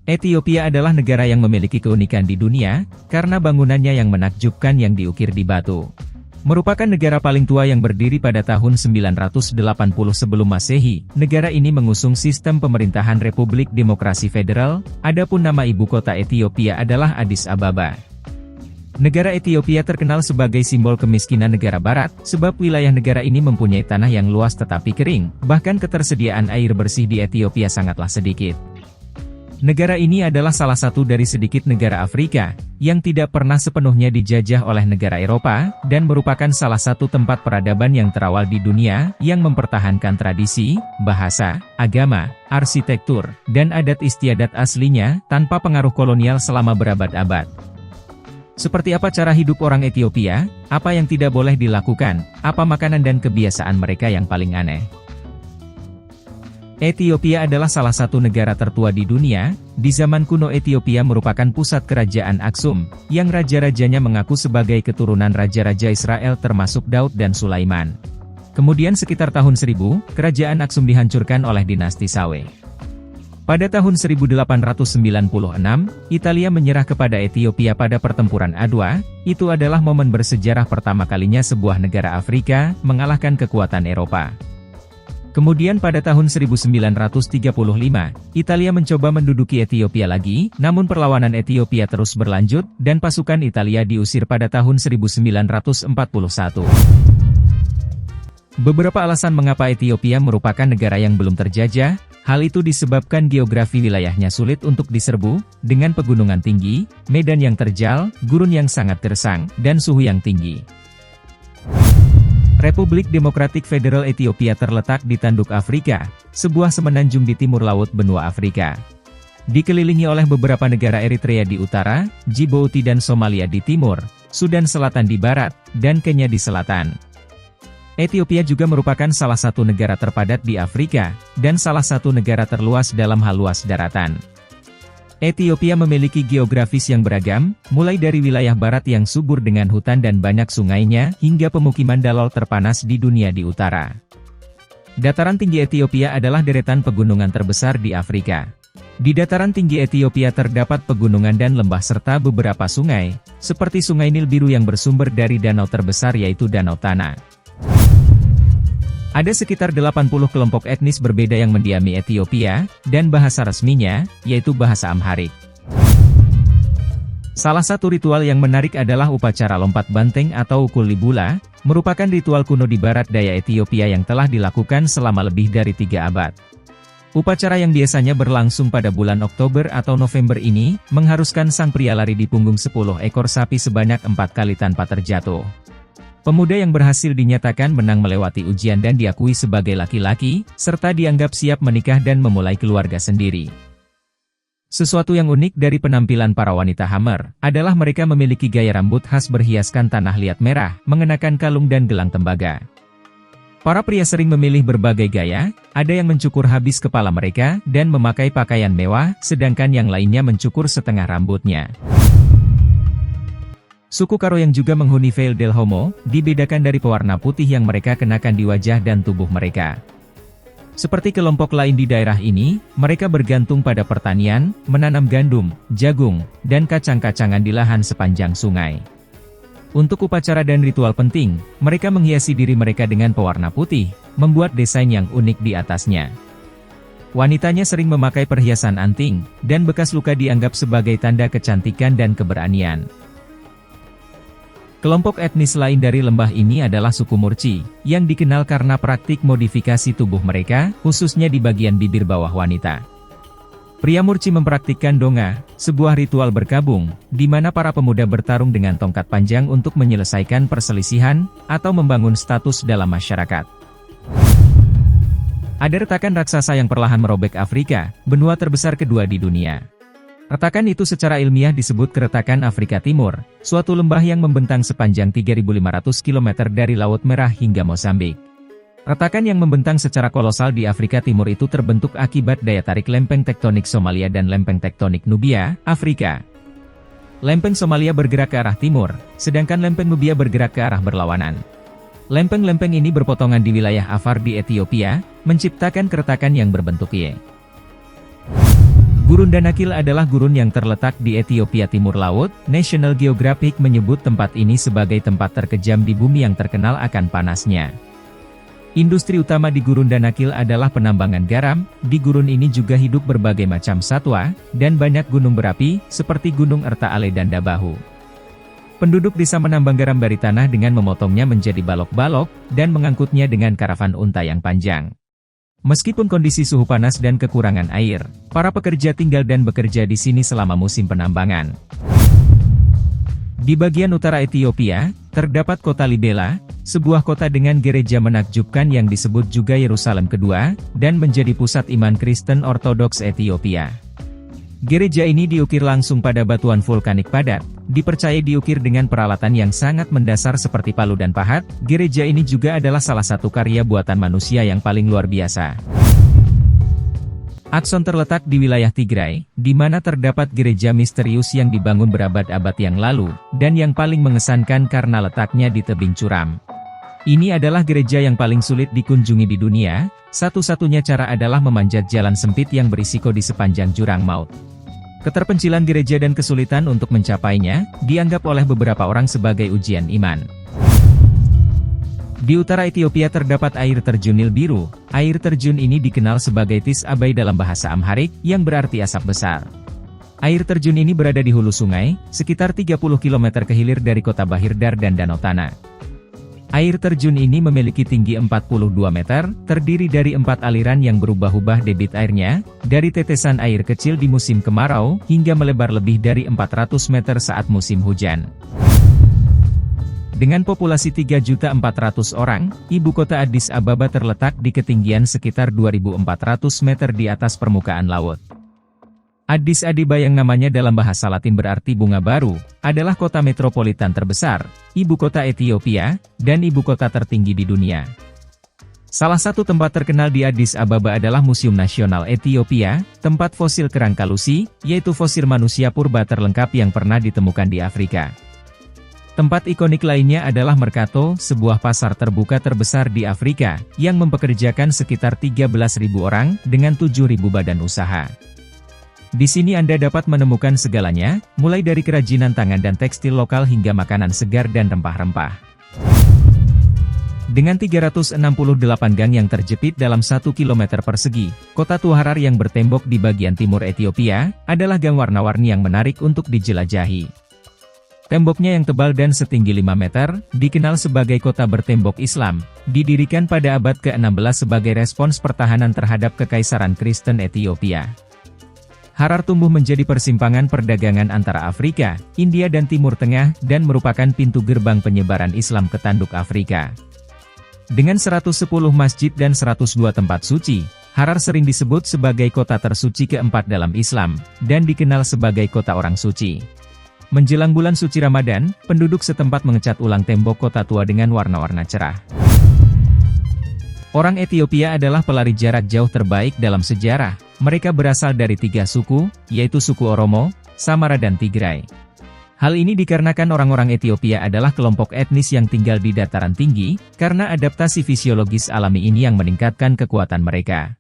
Ethiopia adalah negara yang memiliki keunikan di dunia, karena bangunannya yang menakjubkan yang diukir di batu. Merupakan negara paling tua yang berdiri pada tahun 980 sebelum Masehi, negara ini mengusung sistem pemerintahan Republik Demokrasi Federal, adapun nama ibu kota Ethiopia adalah Addis Ababa. Negara Ethiopia terkenal sebagai simbol kemiskinan negara barat, sebab wilayah negara ini mempunyai tanah yang luas tetapi kering, bahkan ketersediaan air bersih di Ethiopia sangatlah sedikit. Negara ini adalah salah satu dari sedikit negara Afrika, yang tidak pernah sepenuhnya dijajah oleh negara Eropa, dan merupakan salah satu tempat peradaban yang terawal di dunia, yang mempertahankan tradisi, bahasa, agama, arsitektur, dan adat istiadat aslinya, tanpa pengaruh kolonial selama berabad-abad. Seperti apa cara hidup orang Ethiopia, apa yang tidak boleh dilakukan, apa makanan dan kebiasaan mereka yang paling aneh. Ethiopia adalah salah satu negara tertua di dunia. Di zaman kuno Ethiopia merupakan pusat kerajaan Aksum, yang raja-rajanya mengaku sebagai keturunan raja-raja Israel termasuk Daud dan Sulaiman. Kemudian sekitar tahun 1000, kerajaan Aksum dihancurkan oleh dinasti Sawe. Pada tahun 1896, Italia menyerah kepada Ethiopia pada pertempuran Adwa. Itu adalah momen bersejarah pertama kalinya sebuah negara Afrika mengalahkan kekuatan Eropa. Kemudian pada tahun 1935, Italia mencoba menduduki Ethiopia lagi, namun perlawanan Ethiopia terus berlanjut, dan pasukan Italia diusir pada tahun 1941. Beberapa alasan mengapa Ethiopia merupakan negara yang belum terjajah, hal itu disebabkan geografi wilayahnya sulit untuk diserbu, dengan pegunungan tinggi, medan yang terjal, gurun yang sangat gersang, dan suhu yang tinggi. Republik Demokratik Federal Ethiopia terletak di tanduk Afrika, sebuah semenanjung di timur laut benua Afrika. Dikelilingi oleh beberapa negara Eritrea di utara, Djibouti dan Somalia di timur, Sudan Selatan di barat, dan Kenya di selatan. Ethiopia juga merupakan salah satu negara terpadat di Afrika, dan salah satu negara terluas dalam hal luas daratan. Ethiopia memiliki geografis yang beragam, mulai dari wilayah barat yang subur dengan hutan dan banyak sungainya, hingga pemukiman dalol terpanas di dunia di utara. Dataran tinggi Ethiopia adalah deretan pegunungan terbesar di Afrika. Di dataran tinggi Ethiopia terdapat pegunungan dan lembah serta beberapa sungai, seperti Sungai Nil Biru yang bersumber dari danau terbesar yaitu Danau Tana. Ada sekitar 80 kelompok etnis berbeda yang mendiami Ethiopia, dan bahasa resminya, yaitu bahasa Amharik. Salah satu ritual yang menarik adalah upacara lompat banteng atau ukul libula, merupakan ritual kuno di barat daya Ethiopia yang telah dilakukan selama lebih dari 3 abad. Upacara yang biasanya berlangsung pada bulan Oktober atau November ini, mengharuskan sang pria lari di punggung 10 ekor sapi sebanyak 4 kali tanpa terjatuh. Pemuda yang berhasil dinyatakan menang melewati ujian dan diakui sebagai laki-laki, serta dianggap siap menikah dan memulai keluarga sendiri. Sesuatu yang unik dari penampilan para wanita Hammer, adalah mereka memiliki gaya rambut khas berhiaskan tanah liat merah, mengenakan kalung dan gelang tembaga. Para pria sering memilih berbagai gaya, ada yang mencukur habis kepala mereka, dan memakai pakaian mewah, sedangkan yang lainnya mencukur setengah rambutnya. Suku Karo yang juga menghuni Veil del Homo, dibedakan dari pewarna putih yang mereka kenakan di wajah dan tubuh mereka. Seperti kelompok lain di daerah ini, mereka bergantung pada pertanian, menanam gandum, jagung, dan kacang-kacangan di lahan sepanjang sungai. Untuk upacara dan ritual penting, mereka menghiasi diri mereka dengan pewarna putih, membuat desain yang unik di atasnya. Wanitanya sering memakai perhiasan anting, dan bekas luka dianggap sebagai tanda kecantikan dan keberanian. Kelompok etnis lain dari lembah ini adalah suku Murci, yang dikenal karena praktik modifikasi tubuh mereka, khususnya di bagian bibir bawah wanita. Pria Murci mempraktikkan donga, sebuah ritual berkabung, di mana para pemuda bertarung dengan tongkat panjang untuk menyelesaikan perselisihan, atau membangun status dalam masyarakat. Ada retakan raksasa yang perlahan merobek Afrika, benua terbesar kedua di dunia. Retakan itu secara ilmiah disebut Keretakan Afrika Timur, suatu lembah yang membentang sepanjang 3.500 km dari Laut Merah hingga Mozambik. Retakan yang membentang secara kolosal di Afrika Timur itu terbentuk akibat daya tarik lempeng tektonik Somalia dan lempeng tektonik Nubia, Afrika. Lempeng Somalia bergerak ke arah timur, sedangkan lempeng Nubia bergerak ke arah berlawanan. Lempeng-lempeng ini berpotongan di wilayah Afar di Ethiopia, menciptakan keretakan yang berbentuk Y. Gurun Danakil adalah gurun yang terletak di Ethiopia Timur Laut. National Geographic menyebut tempat ini sebagai tempat terkejam di bumi yang terkenal akan panasnya. Industri utama di Gurun Danakil adalah penambangan garam. Di gurun ini juga hidup berbagai macam satwa, dan banyak gunung berapi, seperti Gunung Ertaale dan Dabahu. Penduduk desa menambang garam dari tanah dengan memotongnya menjadi balok-balok, dan mengangkutnya dengan karavan unta yang panjang. Meskipun kondisi suhu panas dan kekurangan air, para pekerja tinggal dan bekerja di sini selama musim penambangan. Di bagian utara Ethiopia, terdapat kota Libela, sebuah kota dengan gereja menakjubkan yang disebut juga Yerusalem kedua, dan menjadi pusat iman Kristen Ortodoks Ethiopia. Gereja ini diukir langsung pada batuan vulkanik padat, dipercaya diukir dengan peralatan yang sangat mendasar seperti palu dan pahat. Gereja ini juga adalah salah satu karya buatan manusia yang paling luar biasa. Aksum terletak di wilayah Tigray, di mana terdapat gereja misterius yang dibangun berabad-abad yang lalu, dan yang paling mengesankan karena letaknya di tebing curam. Ini adalah gereja yang paling sulit dikunjungi di dunia. Satu-satunya cara adalah memanjat jalan sempit yang berisiko di sepanjang jurang maut. Keterpencilan gereja dan kesulitan untuk mencapainya, dianggap oleh beberapa orang sebagai ujian iman. Di utara Ethiopia terdapat air terjun Nil Biru. Air terjun ini dikenal sebagai Tis Abai dalam bahasa Amharik, yang berarti asap besar. Air terjun ini berada di hulu sungai, sekitar 30 km ke hilir dari kota Bahirdar dan Danau Tana. Air terjun ini memiliki tinggi 42 meter, terdiri dari 4 aliran yang berubah-ubah debit airnya, dari tetesan air kecil di musim kemarau, hingga melebar lebih dari 400 meter saat musim hujan. Dengan populasi 3.400.000 orang, ibu kota Addis Ababa terletak di ketinggian sekitar 2.400 meter di atas permukaan laut. Addis Ababa yang namanya dalam bahasa Latin berarti bunga baru, adalah kota metropolitan terbesar, ibu kota Ethiopia, dan ibu kota tertinggi di dunia. Salah satu tempat terkenal di Addis Ababa adalah Museum Nasional Ethiopia, tempat fosil kerangka lusi, yaitu fosil manusia purba terlengkap yang pernah ditemukan di Afrika. Tempat ikonik lainnya adalah Mercato, sebuah pasar terbuka terbesar di Afrika, yang mempekerjakan sekitar 13.000 orang, dengan 7.000 badan usaha. Di sini Anda dapat menemukan segalanya, mulai dari kerajinan tangan dan tekstil lokal hingga makanan segar dan rempah-rempah. Dengan 368 gang yang terjepit dalam 1 km persegi, kota Tuharar yang bertembok di bagian timur Ethiopia, adalah gang warna-warni yang menarik untuk dijelajahi. Temboknya yang tebal dan setinggi 5 meter, dikenal sebagai kota bertembok Islam, didirikan pada abad ke-16 sebagai respons pertahanan terhadap Kekaisaran Kristen Ethiopia. Harar tumbuh menjadi persimpangan perdagangan antara Afrika, India dan Timur Tengah, dan merupakan pintu gerbang penyebaran Islam ke tanduk Afrika. Dengan 110 masjid dan 102 tempat suci, Harar sering disebut sebagai kota tersuci keempat dalam Islam, dan dikenal sebagai kota orang suci. Menjelang bulan suci Ramadan, penduduk setempat mengecat ulang tembok kota tua dengan warna-warna cerah. Orang Ethiopia adalah pelari jarak jauh terbaik dalam sejarah. Mereka berasal dari 3 suku, yaitu suku Oromo, Samara dan Tigray. Hal ini dikarenakan orang-orang Ethiopia adalah kelompok etnis yang tinggal di dataran tinggi, karena adaptasi fisiologis alami ini yang meningkatkan kekuatan mereka.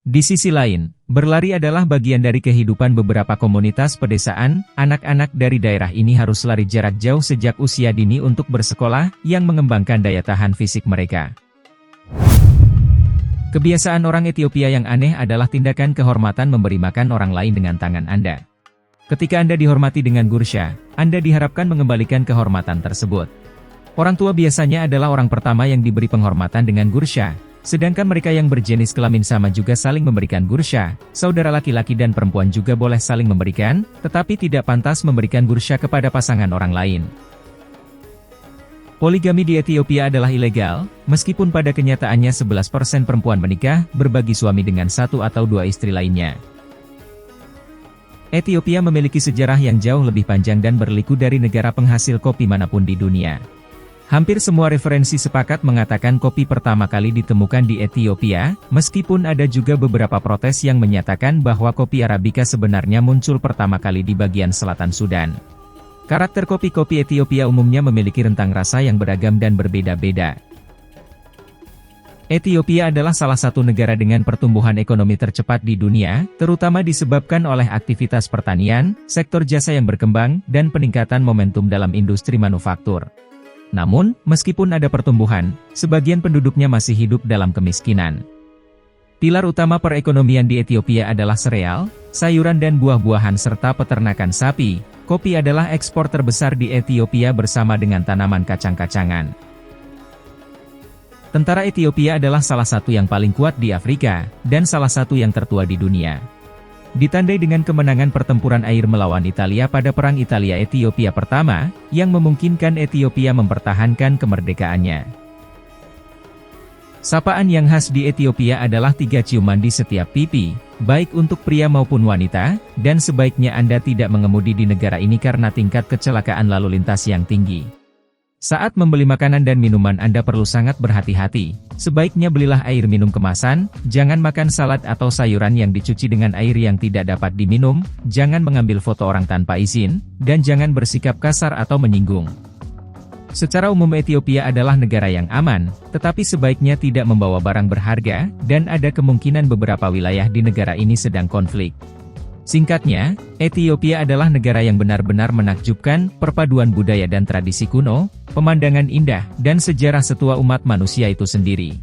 Di sisi lain, berlari adalah bagian dari kehidupan beberapa komunitas pedesaan. Anak-anak dari daerah ini harus lari jarak jauh sejak usia dini untuk bersekolah, yang mengembangkan daya tahan fisik mereka. Kebiasaan orang Ethiopia yang aneh adalah tindakan kehormatan memberi makan orang lain dengan tangan Anda. Ketika Anda dihormati dengan gursha, Anda diharapkan mengembalikan kehormatan tersebut. Orang tua biasanya adalah orang pertama yang diberi penghormatan dengan gursha. Sedangkan mereka yang berjenis kelamin sama juga saling memberikan gursha. Saudara laki-laki dan perempuan juga boleh saling memberikan, tetapi tidak pantas memberikan gursha kepada pasangan orang lain. Poligami di Ethiopia adalah ilegal, meskipun pada kenyataannya 11% perempuan menikah, berbagi suami dengan 1 atau 2 istri lainnya. Ethiopia memiliki sejarah yang jauh lebih panjang dan berliku dari negara penghasil kopi manapun di dunia. Hampir semua referensi sepakat mengatakan kopi pertama kali ditemukan di Ethiopia, meskipun ada juga beberapa protes yang menyatakan bahwa kopi Arabica sebenarnya muncul pertama kali di bagian selatan Sudan. Karakter kopi-kopi Ethiopia umumnya memiliki rentang rasa yang beragam dan berbeda-beda. Ethiopia adalah salah satu negara dengan pertumbuhan ekonomi tercepat di dunia, terutama disebabkan oleh aktivitas pertanian, sektor jasa yang berkembang, dan peningkatan momentum dalam industri manufaktur. Namun, meskipun ada pertumbuhan, sebagian penduduknya masih hidup dalam kemiskinan. Pilar utama perekonomian di Ethiopia adalah sereal, sayuran dan buah-buahan serta peternakan sapi. Kopi adalah ekspor terbesar di Ethiopia bersama dengan tanaman kacang-kacangan. Tentara Ethiopia adalah salah satu yang paling kuat di Afrika, dan salah satu yang tertua di dunia. Ditandai dengan kemenangan pertempuran air melawan Italia pada Perang Italia-Ethiopia pertama, yang memungkinkan Ethiopia mempertahankan kemerdekaannya. Sapaan yang khas di Ethiopia adalah 3 ciuman di setiap pipi, baik untuk pria maupun wanita, dan sebaiknya Anda tidak mengemudi di negara ini karena tingkat kecelakaan lalu lintas yang tinggi. Saat membeli makanan dan minuman Anda perlu sangat berhati-hati. Sebaiknya belilah air minum kemasan, jangan makan salad atau sayuran yang dicuci dengan air yang tidak dapat diminum, jangan mengambil foto orang tanpa izin, dan jangan bersikap kasar atau menyinggung. Secara umum Ethiopia adalah negara yang aman, tetapi sebaiknya tidak membawa barang berharga, dan ada kemungkinan beberapa wilayah di negara ini sedang konflik. Singkatnya, Ethiopia adalah negara yang benar-benar menakjubkan, perpaduan budaya dan tradisi kuno, pemandangan indah, dan sejarah setua umat manusia itu sendiri.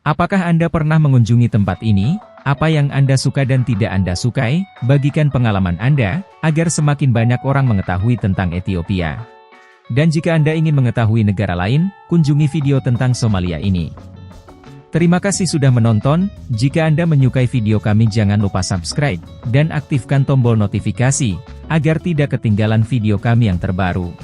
Apakah Anda pernah mengunjungi tempat ini? Apa yang Anda suka dan tidak Anda sukai? Bagikan pengalaman Anda, agar semakin banyak orang mengetahui tentang Ethiopia. Dan jika Anda ingin mengetahui negara lain, kunjungi video tentang Somalia ini. Terima kasih sudah menonton. Jika Anda menyukai video kami jangan lupa subscribe, dan aktifkan tombol notifikasi, agar tidak ketinggalan video kami yang terbaru.